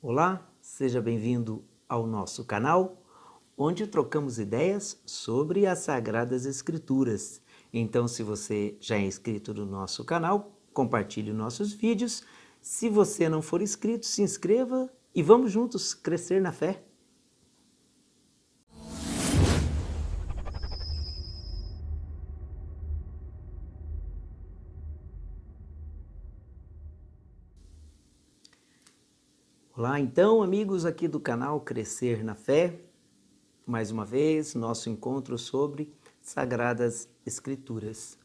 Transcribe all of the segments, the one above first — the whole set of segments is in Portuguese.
Olá, seja bem-vindo ao nosso canal, onde trocamos ideias sobre as Sagradas Escrituras. Então, se você já é inscrito no nosso canal, compartilhe nossos vídeos. Se você não for inscrito, se inscreva e vamos juntos crescer na fé. Olá, então, amigos aqui do canal Crescer na Fé. Mais uma vez, nosso encontro sobre Sagradas Escrituras.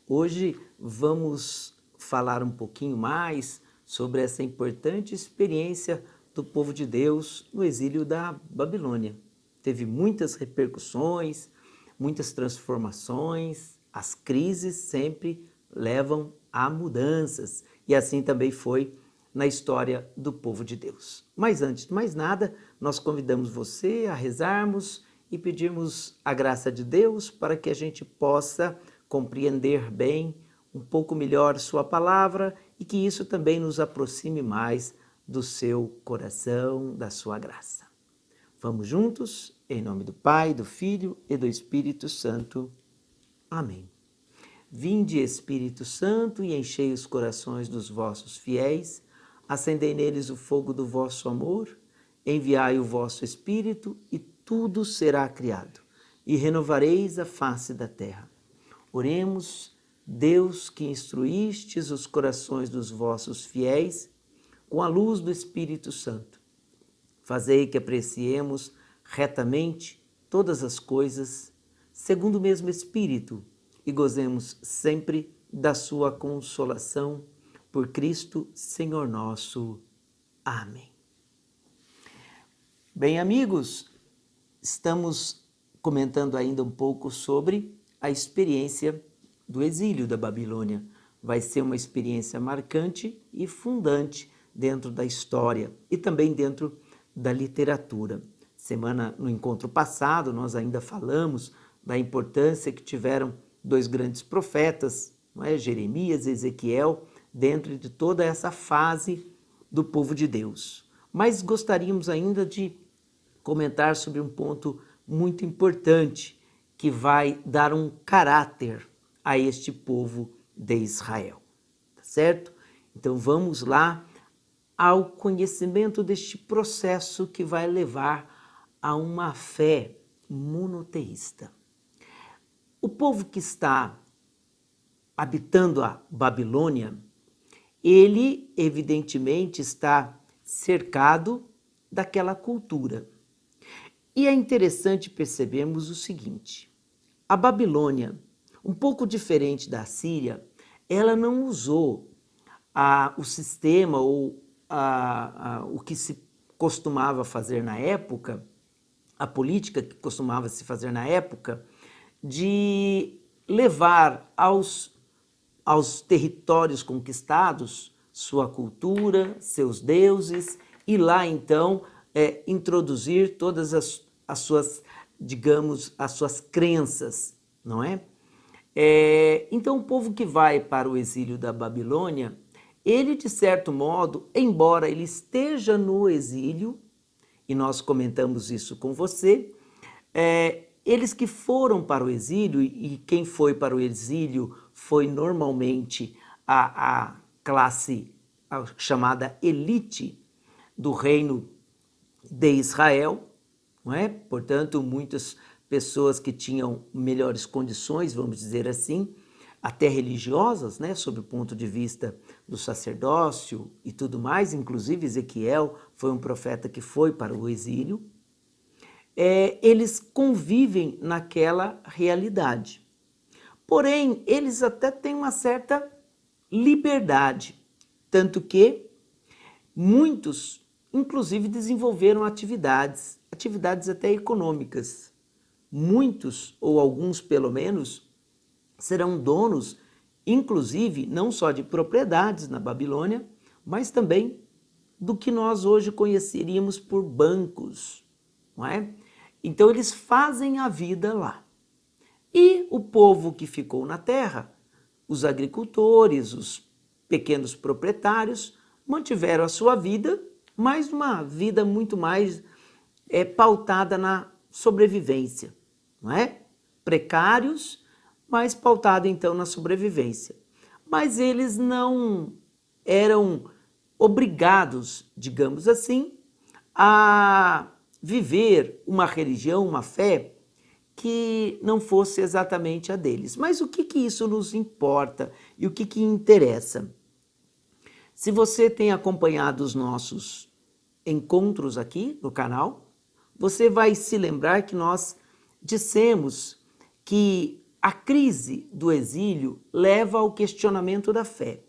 Hoje vamos falar um pouquinho mais sobre essa importante experiência do povo de Deus no exílio da Babilônia. Teve muitas repercussões, muitas transformações, as crises sempre levam a mudanças e assim também foi na história do povo de Deus. Mas antes de mais nada, nós convidamos você a rezarmos e pedirmos a graça de Deus para que a gente possa compreender bem, um pouco melhor sua palavra e que isso também nos aproxime mais do seu coração, da sua graça. Vamos juntos, em nome do Pai, do Filho e do Espírito Santo. Amém. Vinde, Espírito Santo, e enchei os corações dos vossos fiéis, acendei neles o fogo do vosso amor, enviai o vosso Espírito e tudo será criado, e renovareis a face da terra. Oremos, Deus que instruístes os corações dos vossos fiéis com a luz do Espírito Santo. Fazei que apreciemos retamente todas as coisas, segundo o mesmo Espírito, e gozemos sempre da sua consolação, por Cristo, Senhor nosso. Amém. Bem, amigos, estamos comentando ainda um pouco sobre a experiência do exílio da Babilônia. Vai ser uma experiência marcante e fundante dentro da história e também dentro da literatura. No encontro passado, nós ainda falamos da importância que tiveram dois grandes profetas, não é? Jeremias e Ezequiel, dentro de toda essa fase do povo de Deus. Mas gostaríamos ainda de comentar sobre um ponto muito importante que vai dar um caráter a este povo de Israel, tá certo? Então vamos lá ao conhecimento deste processo que vai levar a uma fé monoteísta. O povo que está habitando a Babilônia, ele evidentemente está cercado daquela cultura. E é interessante percebermos o seguinte: a Babilônia, um pouco diferente da Síria, ela não usou o sistema ou o que se costumava fazer na época, a política que costumava se fazer na época, de levar aos territórios conquistados sua cultura, seus deuses, e lá então introduzir todas as suas, digamos, as suas crenças, não é? Então o povo que vai para o exílio da Babilônia, ele de certo modo, embora ele esteja no exílio, e nós comentamos isso com você, eles que foram para o exílio, e quem foi para o exílio foi normalmente a classe chamada elite do reino de Israel, não é? Portanto, muitas pessoas que tinham melhores condições, vamos dizer assim, até religiosas, né, sob o ponto de vista do sacerdócio e tudo mais, inclusive Ezequiel foi um profeta que foi para o exílio. Eles convivem naquela realidade. Porém, eles até têm uma certa liberdade, tanto que muitos, inclusive, desenvolveram atividades até econômicas. Muitos, ou alguns pelo menos, serão donos, inclusive, não só de propriedades na Babilônia, mas também do que nós hoje conheceríamos por bancos, não é? Então eles fazem a vida lá. E o povo que ficou na terra, os agricultores, os pequenos proprietários, mantiveram a sua vida, mas uma vida muito mais pautada na sobrevivência, não é? Precários, mas pautado então na sobrevivência. Mas eles não eram obrigados, digamos assim, a viver uma religião, uma fé que não fosse exatamente a deles. Mas o que isso nos importa e o que interessa? Se você tem acompanhado os nossos encontros aqui no canal, você vai se lembrar que nós dissemos que a crise do exílio leva ao questionamento da fé.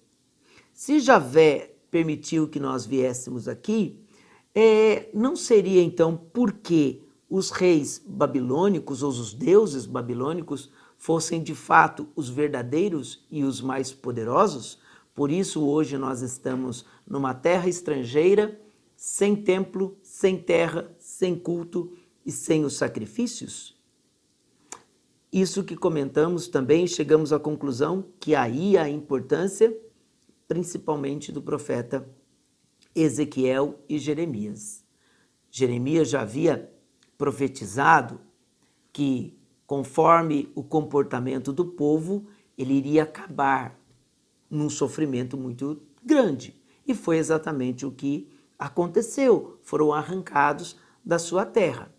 Se Javé permitiu que nós viéssemos aqui, não seria então porque os reis babilônicos ou os deuses babilônicos fossem de fato os verdadeiros e os mais poderosos? Por isso hoje nós estamos numa terra estrangeira, sem templo, sem terra, sem culto e sem os sacrifícios? Isso que comentamos também, chegamos à conclusão que aí a importância, principalmente do profeta Ezequiel e Jeremias. Jeremias já havia profetizado que, conforme o comportamento do povo, ele iria acabar num sofrimento muito grande. E foi exatamente o que aconteceu. Foram arrancados da sua terra.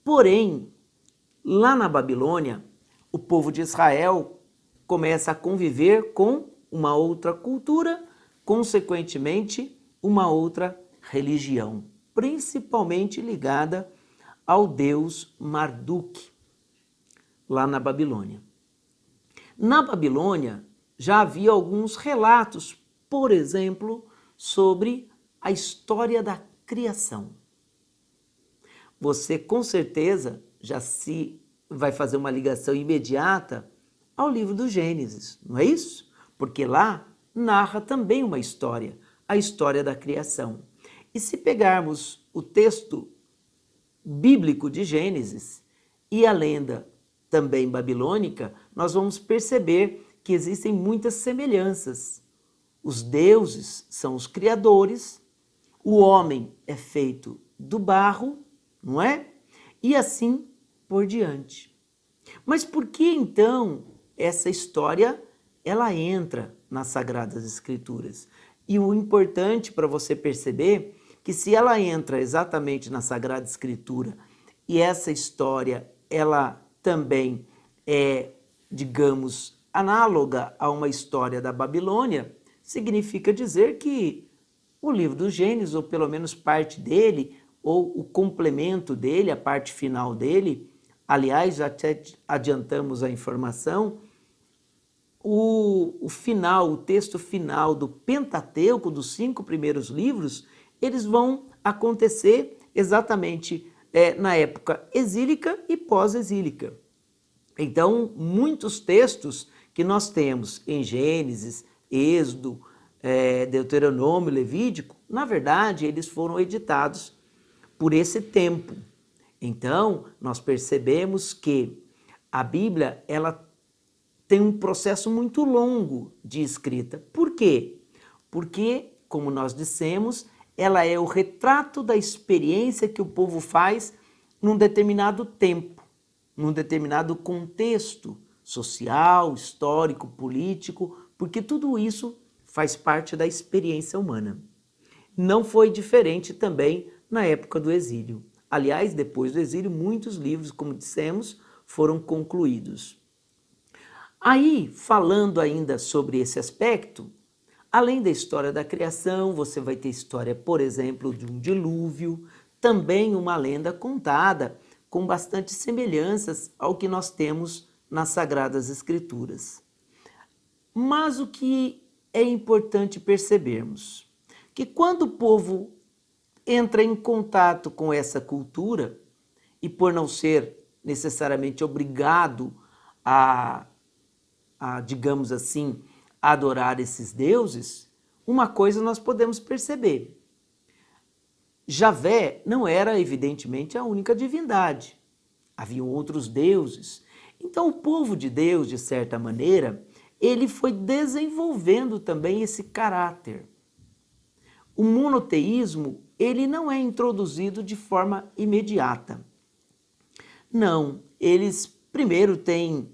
Porém, lá na Babilônia, o povo de Israel começa a conviver com uma outra cultura, consequentemente, uma outra religião, principalmente ligada ao deus Marduk, lá na Babilônia. Na Babilônia, já havia alguns relatos, por exemplo, sobre a história da criação. Você, com certeza, já se vai fazer uma ligação imediata ao livro do Gênesis, não é isso? Porque lá narra também uma história, a história da criação. E se pegarmos o texto bíblico de Gênesis e a lenda também babilônica, nós vamos perceber que existem muitas semelhanças. Os deuses são os criadores, o homem é feito do barro, não é? E assim por diante. Mas por que então essa história ela entra nas Sagradas Escrituras? E o importante para você perceber que se ela entra exatamente na Sagrada Escritura e essa história ela também é, digamos, análoga a uma história da Babilônia, significa dizer que o livro do Gênesis, ou pelo menos parte dele, ou o complemento dele, a parte final dele, aliás, já até adiantamos a informação, o final, o texto final do Pentateuco, dos 5 primeiros livros, eles vão acontecer exatamente na época exílica e pós-exílica. Então, muitos textos que nós temos em Gênesis, Êxodo, Deuteronômio, Levítico, na verdade, eles foram editados por esse tempo. Então, nós percebemos que a Bíblia, ela tem um processo muito longo de escrita. Por quê? Porque, como nós dissemos, ela é o retrato da experiência que o povo faz num determinado tempo, num determinado contexto social, histórico, político, porque tudo isso faz parte da experiência humana. Não foi diferente também na época do exílio. Aliás, depois do exílio, muitos livros, como dissemos, foram concluídos. Aí, falando ainda sobre esse aspecto, além da história da criação, você vai ter história, por exemplo, de um dilúvio, também uma lenda contada com bastante semelhanças ao que nós temos nas Sagradas Escrituras. Mas o que é importante percebermos? Que quando o povo entra em contato com essa cultura, e por não ser necessariamente obrigado digamos assim, adorar esses deuses, uma coisa nós podemos perceber. Javé não era, evidentemente, a única divindade. Haviam outros deuses. Então, o povo de Deus, de certa maneira, ele foi desenvolvendo também esse caráter. o monoteísmo ele não é introduzido de forma imediata. Não, eles primeiro têm,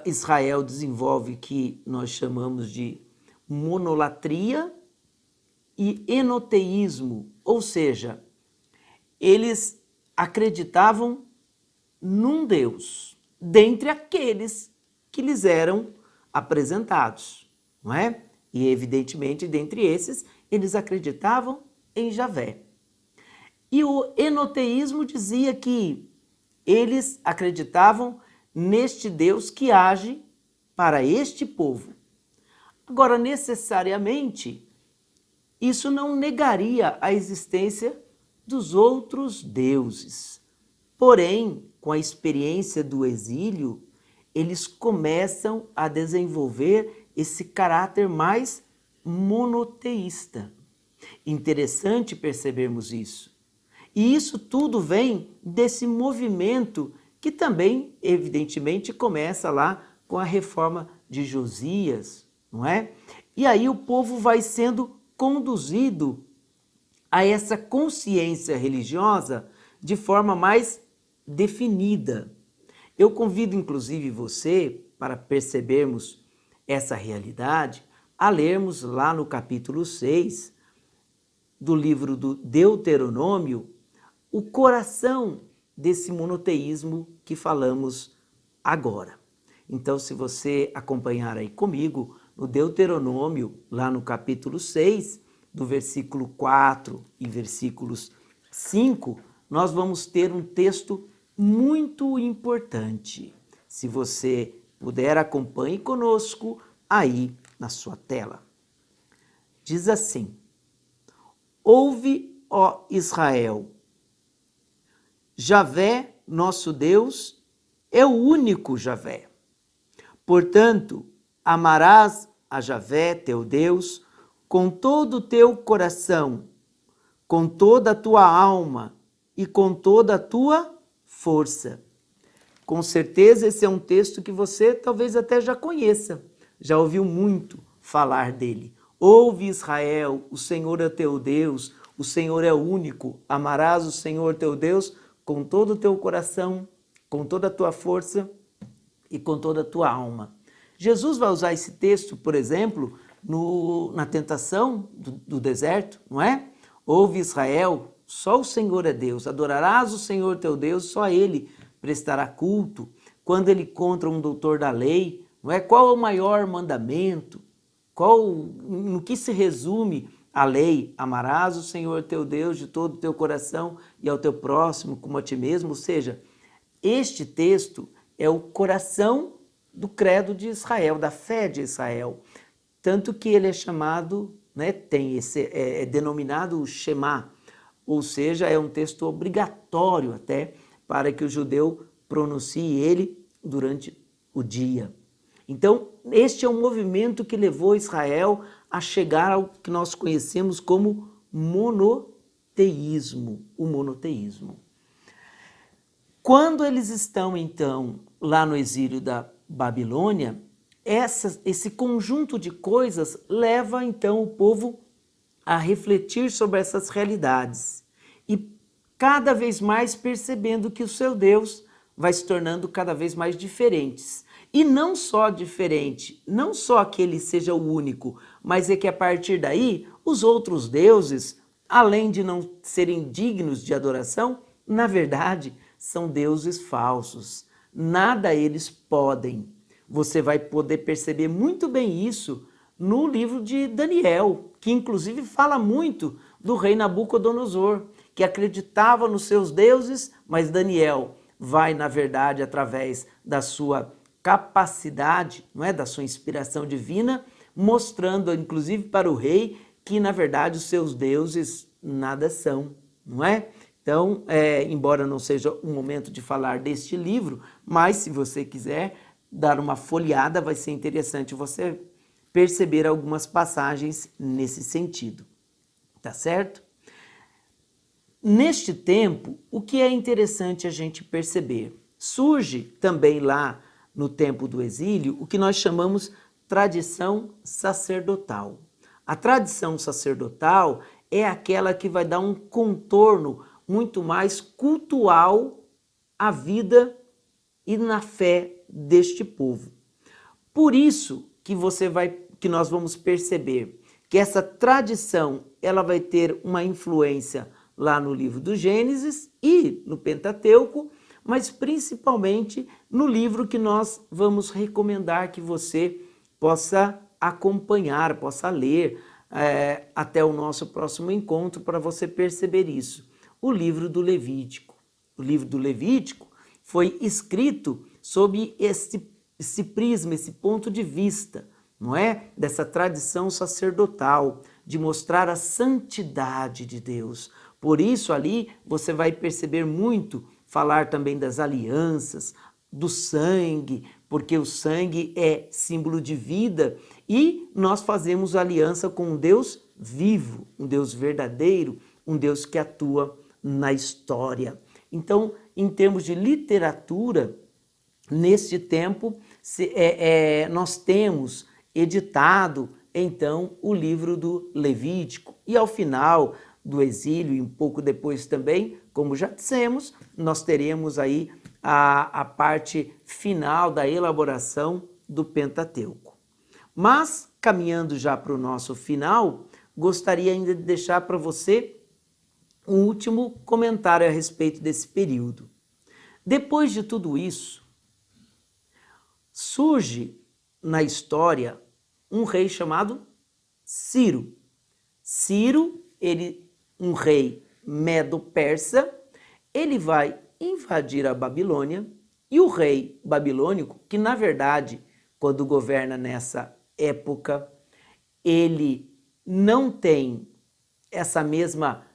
Israel desenvolve o que nós chamamos de monolatria e enoteísmo, ou seja, eles acreditavam num Deus, dentre aqueles que lhes eram apresentados, não é? E evidentemente, dentre esses, eles acreditavam em Javé. E o enoteísmo dizia que eles acreditavam neste Deus que age para este povo. Agora, necessariamente, isso não negaria a existência dos outros deuses. Porém, com a experiência do exílio, eles começam a desenvolver esse caráter mais monoteísta. Interessante percebermos isso. E isso tudo vem desse movimento que também, evidentemente, começa lá com a reforma de Josias, não é? E aí o povo vai sendo conduzido a essa consciência religiosa de forma mais definida. Eu convido, inclusive, você, para percebermos essa realidade, a lermos lá no capítulo 6 do livro do Deuteronômio, o coração desse monoteísmo que falamos agora. Então, se você acompanhar aí comigo, no Deuteronômio, lá no capítulo 6, do versículo 4 e versículos 5, nós vamos ter um texto muito importante. Se você puder, acompanhe conosco aí na sua tela. Diz assim: Ouve, ó Israel, Javé, nosso Deus, é o único Javé. Portanto, amarás a Javé, teu Deus, com todo o teu coração, com toda a tua alma e com toda a tua força. Com certeza esse é um texto que você talvez até já conheça, já ouviu muito falar dele. Ouve, Israel, o Senhor é teu Deus, o Senhor é único, amarás o Senhor teu Deus com todo o teu coração, com toda a tua força e com toda a tua alma. Jesus vai usar esse texto, por exemplo, na tentação do deserto, não é? Ouve, Israel, só o Senhor é Deus, adorarás o Senhor teu Deus, só a Ele prestará culto. Quando ele encontra um doutor da lei, não é? Qual é o maior mandamento? No que se resume a lei? Amarás o Senhor teu Deus de todo o teu coração e ao teu próximo como a ti mesmo. Ou seja, este texto é o coração do credo de Israel, da fé de Israel. Tanto que ele é chamado, né, é denominado o Shema, ou seja, é um texto obrigatório até para que o judeu pronuncie ele durante o dia. Então, este é um movimento que levou Israel a chegar ao que nós conhecemos como monoteísmo, o monoteísmo. Quando eles estão, então, lá no exílio da Babilônia, esse conjunto de coisas leva, então, o povo a refletir sobre essas realidades e cada vez mais percebendo que o seu Deus vai se tornando cada vez mais diferentes. E não só diferente, não só que ele seja o único, mas é que a partir daí, os outros deuses, além de não serem dignos de adoração, na verdade, são deuses falsos. Nada eles podem. Você vai poder perceber muito bem isso no livro de Daniel, que inclusive fala muito do rei Nabucodonosor, que acreditava nos seus deuses, mas Daniel vai, na verdade, através da sua capacidade, não é, da sua inspiração divina, mostrando, inclusive para o rei, que, na verdade, os seus deuses nada são, não é? Então, embora não seja o momento de falar deste livro, mas se você quiser dar uma folheada, vai ser interessante você perceber algumas passagens nesse sentido, tá certo? Neste tempo, o que é interessante a gente perceber? Surge também lá no tempo do exílio o que nós chamamos tradição sacerdotal. A tradição sacerdotal é aquela que vai dar um contorno muito mais cultual à vida e na fé deste povo. Por isso que nós vamos perceber que essa tradição ela vai ter uma influência lá no livro do Gênesis e no Pentateuco, mas principalmente no livro que nós vamos recomendar que você possa acompanhar, possa ler até o nosso próximo encontro para você perceber isso. O livro do Levítico. O livro do Levítico foi escrito sob esse prisma, esse ponto de vista, não é? Dessa tradição sacerdotal, de mostrar a santidade de Deus. Por isso ali você vai perceber muito falar também das alianças, do sangue, porque o sangue é símbolo de vida e nós fazemos aliança com um Deus vivo, um Deus verdadeiro, um Deus que atua na história. Então, em termos de literatura, neste tempo, nós temos editado, então, o livro do Levítico. E ao final do exílio, e um pouco depois também, como já dissemos, nós teremos aí a parte final da elaboração do Pentateuco. Mas, caminhando já para o nosso final, gostaria ainda de deixar para você um último comentário a respeito desse período. Depois de tudo isso, surge na história um rei chamado Ciro. Ciro, um rei medo-persa, ele vai invadir a Babilônia e o rei babilônico, que na verdade, quando governa nessa época, ele não tem essa mesma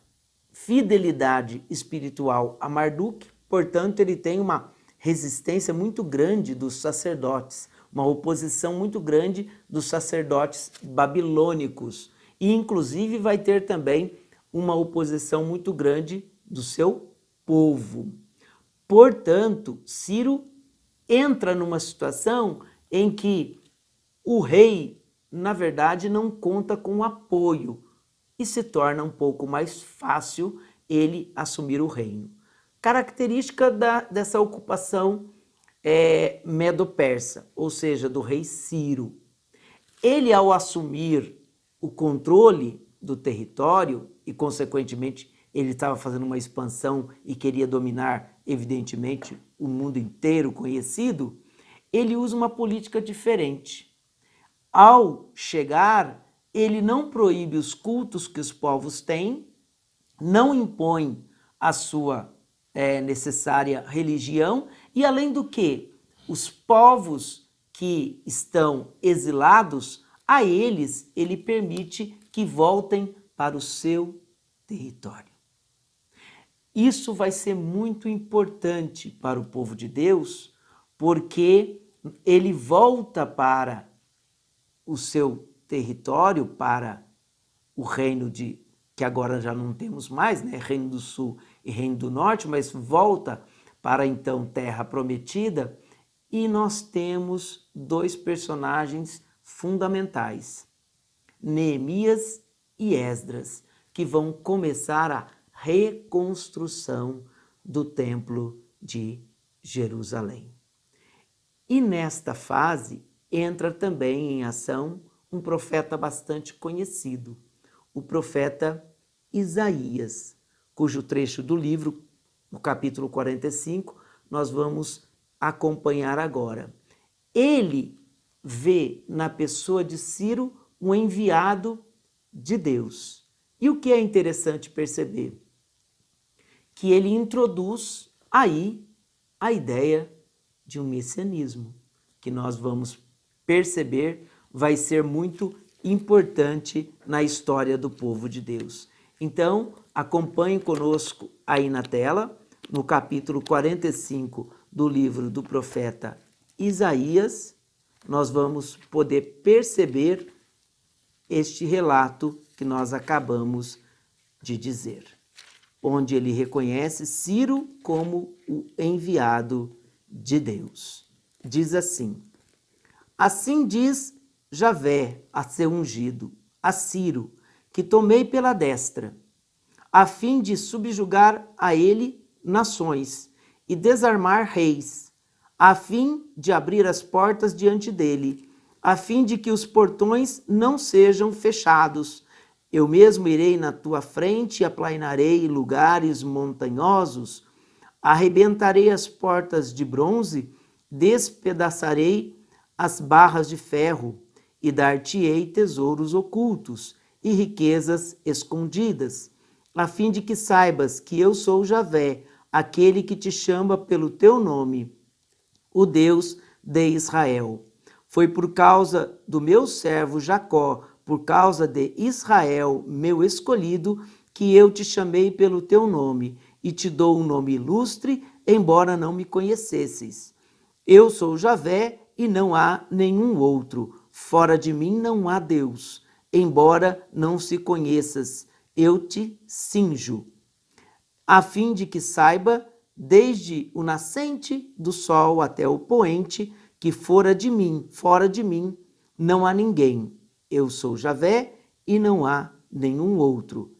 fidelidade espiritual a Marduk, portanto, ele tem uma resistência muito grande dos sacerdotes, uma oposição muito grande dos sacerdotes babilônicos e, inclusive, vai ter também uma oposição muito grande do seu povo. Portanto, Ciro entra numa situação em que o rei, na verdade, não conta com apoio e se torna um pouco mais fácil ele assumir o reino. Característica dessa ocupação medo-persa, ou seja, do rei Ciro. Ele, ao assumir o controle do território, e consequentemente ele estava fazendo uma expansão e queria dominar, evidentemente, o mundo inteiro conhecido, ele usa uma política diferente. Ao chegar, ele não proíbe os cultos que os povos têm, não impõe a sua necessária religião e, além do que, os povos que estão exilados, a eles ele permite que voltem para o seu território. Isso vai ser muito importante para o povo de Deus, porque ele volta para o seu território, para o reino que agora já não temos mais, né? Reino do Sul e Reino do Norte, mas volta para então Terra Prometida, e nós temos dois personagens fundamentais, Neemias e Esdras, que vão começar a reconstrução do Templo de Jerusalém. E nesta fase entra também em ação um profeta bastante conhecido, o profeta Isaías, cujo trecho do livro, no capítulo 45, nós vamos acompanhar agora. Ele vê na pessoa de Ciro um enviado de Deus. E o que é interessante perceber? Que ele introduz aí a ideia de um messianismo, que nós vamos perceber vai ser muito importante na história do povo de Deus. Então, acompanhe conosco aí na tela, no capítulo 45 do livro do profeta Isaías, nós vamos poder perceber este relato que nós acabamos de dizer, onde ele reconhece Ciro como o enviado de Deus. Diz assim: assim diz Javé a seu ungido, a Ciro, que tomei pela destra, a fim de subjugar a ele nações e desarmar reis, a fim de abrir as portas diante dele, a fim de que os portões não sejam fechados. Eu mesmo irei na tua frente e aplainarei lugares montanhosos, arrebentarei as portas de bronze, despedaçarei as barras de ferro e dar-te-ei tesouros ocultos e riquezas escondidas, a fim de que saibas que eu sou Javé, aquele que te chama pelo teu nome, o Deus de Israel. Foi por causa do meu servo Jacó, por causa de Israel, meu escolhido, que eu te chamei pelo teu nome e te dou um nome ilustre, embora não me conhecesses. Eu sou Javé e não há nenhum outro. Fora de mim não há Deus. Embora não se conheças, eu te cinjo, a fim de que saiba, desde o nascente do sol até o poente, que fora de mim, não há ninguém. Eu sou Javé e não há nenhum outro.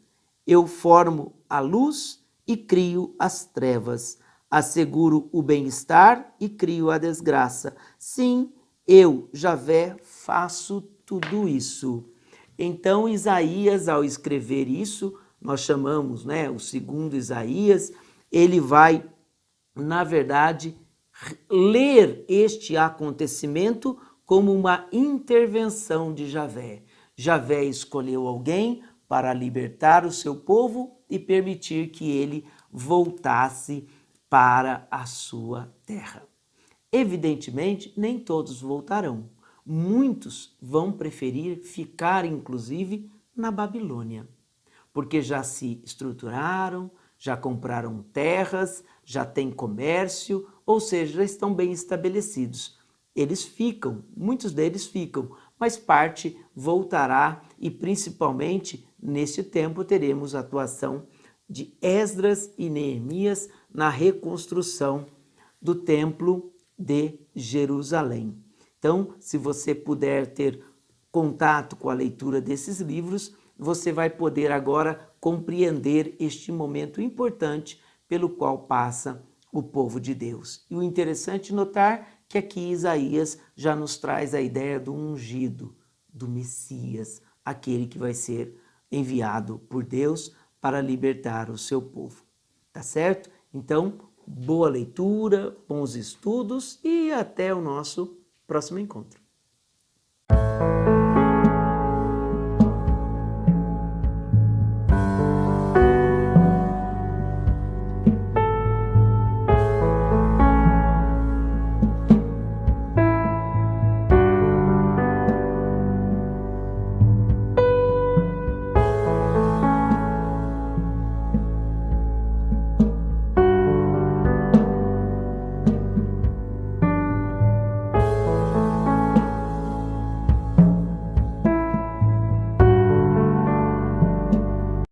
Eu formo a luz e crio as trevas. Asseguro o bem-estar e crio a desgraça. Sim, eu, Javé, faço tudo isso. Então, Isaías, ao escrever isso, nós chamamos, o segundo Isaías, ele vai, na verdade, ler este acontecimento como uma intervenção de Javé. Javé escolheu alguém para libertar o seu povo e permitir que ele voltasse para a sua terra. Evidentemente, nem todos voltarão. Muitos vão preferir ficar, inclusive, na Babilônia, porque já se estruturaram, já compraram terras, já têm comércio, ou seja, já estão bem estabelecidos. Eles ficam, muitos deles ficam, mas parte voltará e principalmente neste tempo teremos a atuação de Esdras e Neemias na reconstrução do templo de Jerusalém. Então, se você puder ter contato com a leitura desses livros, você vai poder agora compreender este momento importante pelo qual passa o povo de Deus. E o interessante notar que aqui Isaías já nos traz a ideia do ungido, do Messias, aquele que vai ser enviado por Deus para libertar o seu povo. Tá certo? Então, boa leitura, bons estudos e até o nosso próximo encontro.